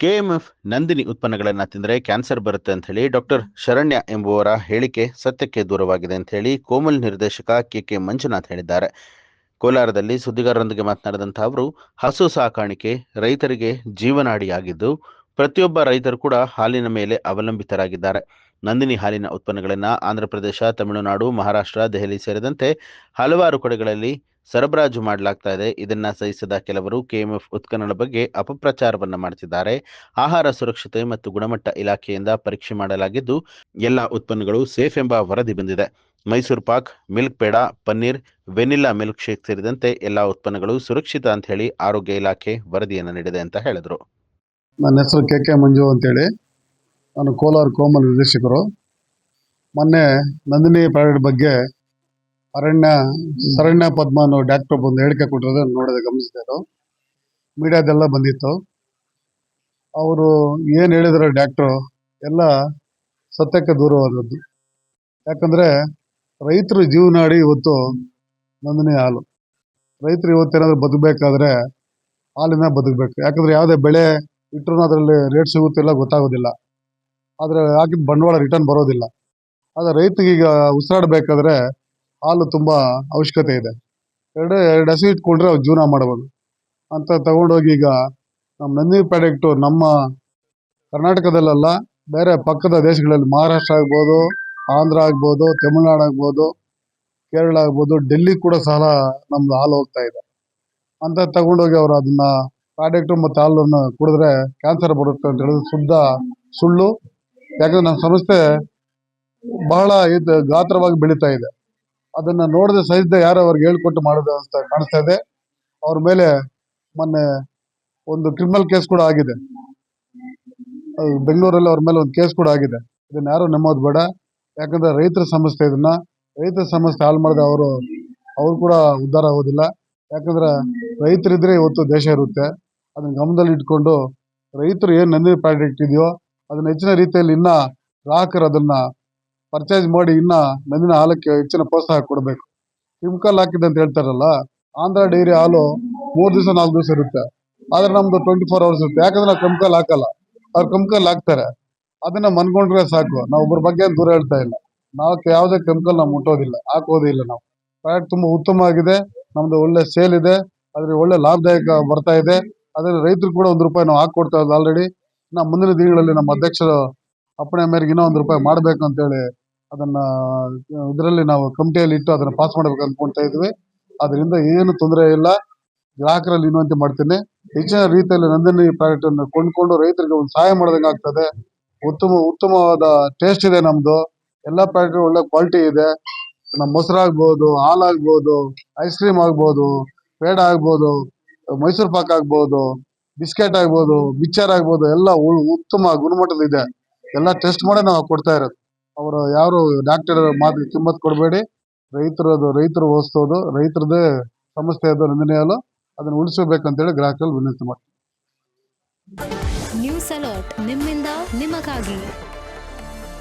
KMF Nandini ಉತ್ಪನ್ನಗಳನ್ನು ತಿಂದರೆ cancer ಬರುತ್ತೆ ಅಂತ ಹೇಳಿ ಡಾಕ್ಟರ್ ಶರಣ್ಯ ಎಂಬುವರ ಹೇಳಿಕೆ ಸತ್ಯಕ್ಕೆ ದೂರವಾಗಿದೆ ಅಂತ ಹೇಳಿ ಕೋಮಲ್ ನಿರ್ದೇಶಕ ಕೆ ಮಂಜುನಾಥ್ ಹೇಳಿದ್ದಾರೆ. ಕೋಲಾರದಲ್ಲಿ ಸುದ್ದಿಗಾರರೊಂದಿಗೆ ಮಾತನಾಡಿದಂಥ ಅವರು, ಹಸು ಸಾಕಾಣಿಕೆ ರೈತರಿಗೆ ಜೀವನಾಡಿಯಾಗಿದ್ದು ಪ್ರತಿಯೊಬ್ಬ ರೈತರು ಕೂಡ ಹಾಲಿನ ಮೇಲೆ ಅವಲಂಬಿತರಾಗಿದ್ದಾರೆ. ನಂದಿನಿ ಹಾಲಿನ ಉತ್ಪನ್ನಗಳನ್ನು ಆಂಧ್ರಪ್ರದೇಶ, ತಮಿಳುನಾಡು, ಮಹಾರಾಷ್ಟ್ರ, ದೆಹಲಿ ಸೇರಿದಂತೆ ಹಲವಾರು ಕಡೆಗಳಲ್ಲಿ ಸರಬರಾಜು ಮಾಡಲಾಗ್ತಾ ಇದೆ. ಇದನ್ನ ಸಹಿಸದ ಕೆಲವರು ಕೆಎಂಎಫ್ ಉತ್ಪನ್ನಗಳ ಬಗ್ಗೆ ಅಪಪ್ರಚಾರವನ್ನ ಮಾಡ್ತಿದ್ದಾರೆ. ಆಹಾರ ಸುರಕ್ಷತೆ ಮತ್ತು ಗುಣಮಟ್ಟ ಇಲಾಖೆಯಿಂದ ಪರೀಕ್ಷೆ ಮಾಡಲಾಗಿದ್ದು ಎಲ್ಲ ಉತ್ಪನ್ನಗಳು ಸೇಫ್ ಎಂಬ ವರದಿ ಬಂದಿದೆ. Mysore pak, milk peda, paneer, vanilla milkshake ಸೇರಿದಂತೆ ಎಲ್ಲ ಉತ್ಪನ್ನಗಳು ಸುರಕ್ಷಿತ ಅಂತ ಹೇಳಿ ಆರೋಗ್ಯ ಇಲಾಖೆ ವರದಿಯನ್ನು ನೀಡಿದೆ ಅಂತ ಹೇಳಿದ್ರು. ನನ್ನ ಹೆಸರು ಕೆ ಮಂಜು ಅಂತೇಳಿ, ನಾನು ಕೋಲಾರ ಕೋಮಲ್ ನಿರ್ದೇಶಕರು. ಮೊನ್ನೆ ನಂದಿನಿ ಪ್ರಾಡಕ್ಟ್ ಬಗ್ಗೆ ಶರಣ್ಯ ಪದ್ಮ ಅನ್ನೋ ಡಾಕ್ಟರ್ ಬಂದು ಹೇಳಿಕೆ ಕೊಟ್ಟಿರೋದು ನೋಡಿದೆ, ಗಮನಿಸಿದೆ. ಮೀಡಿಯಾದೆಲ್ಲ ಬಂದಿತ್ತು. ಅವರು ಏನು ಹೇಳಿದ್ರು ಡಾಕ್ಟ್ರು ಎಲ್ಲ ಸತ್ಯಕ್ಕೆ ದೂರವಾದದ್ದು. ಯಾಕಂದರೆ ರೈತರು ಜೀವನಾಡಿ ಇವತ್ತು ನಂದಿನಿ ಹಾಲು. ರೈತರು ಇವತ್ತೇನಾದರೂ ಬದುಕಬೇಕಾದ್ರೆ ಹಾಲಿನ ಬದುಕಬೇಕು. ಯಾಕಂದರೆ ಯಾವುದೇ ಬೆಳೆ ಇಟ್ಟರು ಅದರಲ್ಲಿ ರೇಟ್ ಸಿಗುತ್ತಿಲ್ಲ, ಗೊತ್ತಾಗೋದಿಲ್ಲ. ಆದರೆ ಹಾಕಿದ ಬಂಡವಾಳ ರಿಟರ್ನ್ ಬರೋದಿಲ್ಲ. ಆದರೆ ರೈತಗೀಗ ಉಸಿರಾಡಬೇಕಾದ್ರೆ ಹಾಲು ತುಂಬ ಅವಶ್ಯಕತೆ ಇದೆ. ಎರಡು ಹಸು ಇಟ್ಕೊಂಡ್ರೆ ಅವ್ರು ಜೀವನ ಮಾಡ್ಬೋದು ಅಂತ ತಗೊಂಡೋಗಿ ಈಗ ನಮ್ಮ ನಂದಿನಿ ಪ್ರಾಡಕ್ಟು ನಮ್ಮ ಕರ್ನಾಟಕದಲ್ಲ, ಬೇರೆ ಪಕ್ಕದ ದೇಶಗಳಲ್ಲಿ ಮಹಾರಾಷ್ಟ್ರ ಆಗ್ಬೋದು, ಆಂಧ್ರ ಆಗ್ಬೋದು, ತಮಿಳುನಾಡು ಆಗ್ಬೋದು, ಕೇರಳ ಆಗ್ಬೋದು, ಡೆಲ್ಲಿ ಕೂಡ ಸಹ ನಮ್ದು ಹಾಲು ಹೋಗ್ತಾ ಇದೆ ಅಂತ ತಗೊಂಡೋಗಿ ಅವರು ಅದನ್ನ ಪ್ರಾಡಕ್ಟು ಮತ್ತು ಹಾಲನ್ನು ಕುಡಿದ್ರೆ ಕ್ಯಾನ್ಸರ್ ಬರುತ್ತೆ ಅಂತ ಹೇಳಿದ್ರೆ ಶುದ್ಧ ಸುಳ್ಳು. ಯಾಕಂದ್ರೆ ನಮ್ಮ ಸಂಸ್ಥೆ ಬಹಳ ಗಾತ್ರವಾಗಿ ಬೆಳೀತಾ ಇದೆ. ಅದನ್ನ ನೋಡದೆ ಸಹಿಸದೆ ಯಾರೋ ಅವ್ರಿಗೆ ಹೇಳ್ಕೊಟ್ಟು ಮಾಡೋದು ಅಂತ ಕಾಣಿಸ್ತಾ ಇದೆ. ಅವ್ರ ಮೇಲೆ ಮೊನ್ನೆ ಒಂದು ಕ್ರಿಮಿನಲ್ ಕೇಸ್ ಕೂಡ ಆಗಿದೆ. ಬೆಂಗಳೂರಲ್ಲಿ ಅವ್ರ ಮೇಲೆ ಒಂದು ಕೇಸ್ ಕೂಡ ಆಗಿದೆ. ಇದನ್ನ ಯಾರು ನಂಬೋದು ಬೇಡ. ಯಾಕಂದ್ರೆ ರೈತರ ಸಮಸ್ಯೆ, ಇದನ್ನ ರೈತರ ಸಮಸ್ಯೆ ಹಾಳು ಮಾಡಿದ ಅವ್ರು ಕೂಡ ಉದ್ಧಾರ ಆಗೋದಿಲ್ಲ. ಯಾಕಂದ್ರೆ ರೈತರಿದ್ರೆ ಇವತ್ತು ದೇಶ ಇರುತ್ತೆ. ಅದನ್ನ ಗಮನದಲ್ಲಿ ಇಟ್ಕೊಂಡು ರೈತರು ಏನು ನಂದಿನಿ ಪ್ರಾಡಕ್ಟ್ ಇದೆಯೋ ಅದನ್ನ ಹೆಚ್ಚಿನ ರೀತಿಯಲ್ಲಿ ಇನ್ನ ಗ್ರಾಹಕರು ಅದನ್ನ ಪರ್ಚೇಸ್ ಮಾಡಿ ಇನ್ನ ನಂದಿನ ಹಾಲಕ್ಕೆ ಹೆಚ್ಚಿನ ಪ್ರೋತ್ಸಾಹ ಕೊಡಬೇಕು. ಕೆಮಿಕಲ್ ಹಾಕಿದೆ ಅಂತ ಹೇಳ್ತಾರಲ್ಲ, ಆಂಧ್ರ ಡೈರಿ ಹಾಲು 3 ದಿವಸ 4 ದಿವಸ ಇರುತ್ತೆ. ಆದ್ರೆ ನಮ್ದು 24 hours ಇರುತ್ತೆ. ಯಾಕಂದ್ರೆ ನಾವು ಕೆಮಿಕಲ್ ಹಾಕಲ್ಲ, ಅವ್ರು ಕೆಮಿಕಲ್ ಹಾಕ್ತಾರೆ. ಅದನ್ನ ಮನ್ಕೊಂಡ್ರೆ ಸಾಕು. ನಾವು ಒಬ್ಬರ ಬಗ್ಗೆ ದೂರ ಹೇಳ್ತಾ ಇಲ್ಲ. ನಾವು ಯಾವುದೇ ಕೆಮಿಕಲ್ ನಾವು ಮುಟ್ಟೋದಿಲ್ಲ, ಹಾಕೋದೇ ಇಲ್ಲ. ನಾವು ಪ್ರಾಡಕ್ಟ್ ತುಂಬಾ ಉತ್ತಮವಾಗಿದೆ. ನಮ್ದು ಒಳ್ಳೆ ಸೇಲ್ ಇದೆ, ಅದ್ರ ಒಳ್ಳೆ ಲಾಭದಾಯಕ ಬರ್ತಾ ಇದೆ. ಅದ್ರ ರೈತರು ಕೂಡ ₹1 ನಾವು ಹಾಕೊಡ್ತಾ ಇರೋದು ಆಲ್ರೆಡಿ. ನಮ್ಮ ಮುಂದಿನ ದಿನಗಳಲ್ಲಿ ನಮ್ಮ ಅಧ್ಯಕ್ಷರು ಅಪ್ಪಣೆ ಮೇರೆಗೆ ಇನ್ನೂ ₹1 ಮಾಡಬೇಕು ಅಂತೇಳಿ ಅದನ್ನ ಇದರಲ್ಲಿ ನಾವು ಕಮಿಟಿಯಲ್ಲಿ ಇಟ್ಟು ಅದನ್ನ ಪಾಸ್ ಮಾಡ್ಬೇಕು ಅನ್ಕೊಂತಾ ಇದ್ವಿ. ಅದರಿಂದ ಏನು ತೊಂದರೆ ಇಲ್ಲ. ಗ್ರಾಹಕರಲ್ಲಿ ವಿನಂತಿ ಮಾಡ್ತೀನಿ, ಹೆಚ್ಚಿನ ರೀತಿಯಲ್ಲಿ ನಂದಿನಿ ಪ್ರಾಡಕ್ಟ್ ಅನ್ನು ಕೊಂಡ್ಕೊಂಡು ರೈತರಿಗೆ ಒಂದು ಸಹಾಯ ಮಾಡೋದಂಗೆ ಆಗ್ತದೆ. ಉತ್ತಮವಾದ ಟೇಸ್ಟ್ ಇದೆ ನಮ್ದು. ಎಲ್ಲಾ ಪ್ರಾಡಕ್ಟ್ ಒಳ್ಳೆ ಕ್ವಾಲಿಟಿ ಇದೆ. ನಮ್ಮ ಮೊಸರಾಗ್ಬೋದು, ಹಾಲಾಗ್ಬೋದು, ಐಸ್ ಕ್ರೀಮ್ ಆಗ್ಬೋದು, ಪೇಡ ಆಗ್ಬೋದು, ಮೈಸೂರು ಪಾಕ್ ಆಗ್ಬೋದು, ಬಿಸ್ಕೆಟ್ ಆಗ್ಬೋದು, ಮಿಕ್ಚರ್ ಆಗ್ಬೋದು, ಎಲ್ಲ ಉತ್ತಮ ಗುಣಮಟ್ಟದ ಇದೆ. ಎಲ್ಲ ಟೆಸ್ಟ್ ಮಾಡೇ ನಾವು ಕೊಡ್ತಾ ಇರೋದು. ಅವರು ಯಾರು ಡಾಕ್ಟರ್ ಮಾತಿಗೆ ಕಿಮ್ಮತ್ ಕೊಡಬೇಡಿ. ರೈತರು ಓದಿಸೋದು ರೈತರದೇ ಸಮಸ್ಯೆ ಅದು ನಂದಿನಿ ಹಾಲು. ಅದನ್ನು ಉಳಿಸಬೇಕಂತೇಳಿ ಗ್ರಾಹಕರಲ್ಲಿ ವಿನಂತಿ ಮಾಡ್ತೀವಿ. ನ್ಯೂಸ್ ಅಲರ್ಟ್ ನಿಮ್ಮಿಂದ ನಿಮಗಾಗಿ.